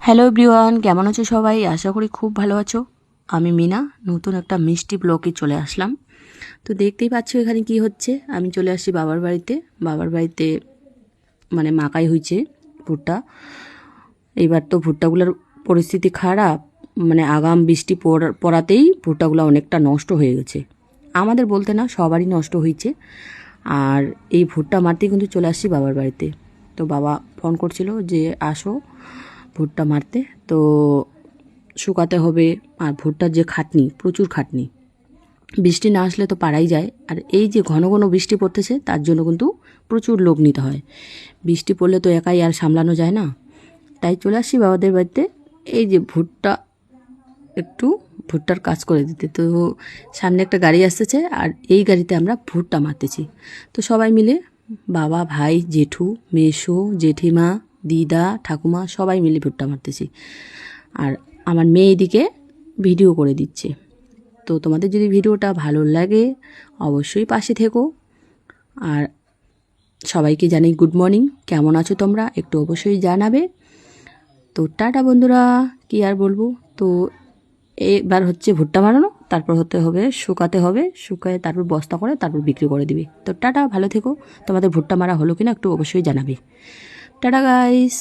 Hello everyone, কেমন আছো সবাই? আশা করি খুব ভালো আছো। আমি মিনা নতুন একটা মিষ্টি ব্লগে চলে আসলাম। তো দেখতেই পাচ্ছ এখানে কি হচ্ছে। আমি চলে আসছি বাবার বাড়িতে। বাবার বাড়িতে মানে মাকাই হয়েছে ভুট্টা। এইবার তো ভুট্টাগুলোর পরিস্থিতি খারাপ, মানে আগাম বৃষ্টি পড়াতেই ভুট্টাগুলো অনেকটা নষ্ট হয়ে গেছে। আমাদের বলতে না, সবারই নষ্ট হয়েছে। আর এই ভুট্টা মারতেই কিন্তু চলে আসছি বাবার বাড়িতে। তো বাবা ফোন করছিল যে আসো ভুট্টা মারতে। তো শুকাতে হবে। আর ভুট্টার যে খাটনি, প্রচুর খাটনি, বৃষ্টি না আসলে তো পারাই যায়। আর এই যে ঘন ঘন বৃষ্টি পড়তেছে তার জন্য কিন্তু প্রচুর লোক নিতে হয়। বৃষ্টি পড়লে তো একাই আর সামলানো যায় না, তাই চলে আসছি বাবাদের বাড়িতে এই যে একটু ভুট্টার কাজ করে দিতে। তো সামনে একটা গাড়ি আসতেছে আর এই গাড়িতে আমরা ভুট্টা মারতেছি। তো সবাই মিলে, বাবা, ভাই, জেঠু, মেসো, জেঠিমা, দিদা, ঠাকুমা সবাই মিলে ভুট্টা মারতেছি। আর আমার মেয়ে এদিকে ভিডিও করে দিচ্ছে। তো তোমাদের যদি ভিডিওটা ভালো লাগে অবশ্যই পাশে থেকো। আর সবাইকে জানাই গুড মর্নিং। কেমন আছো তোমরা একটু অবশ্যই জানাবে। তো টাটা বন্ধুরা, কি আর বলবো। তো এবার হচ্ছে ভুট্টা মারানো, তারপর হতে হবে শুকাতে হবে, শুকায় তারপর বস্তা করে তারপর বিক্রি করে দিবে। তো টাটা, ভালো থেকো। তোমাদের ভুট্টা মারা হলো কিনা একটু অবশ্যই জানাবে। Tata guys.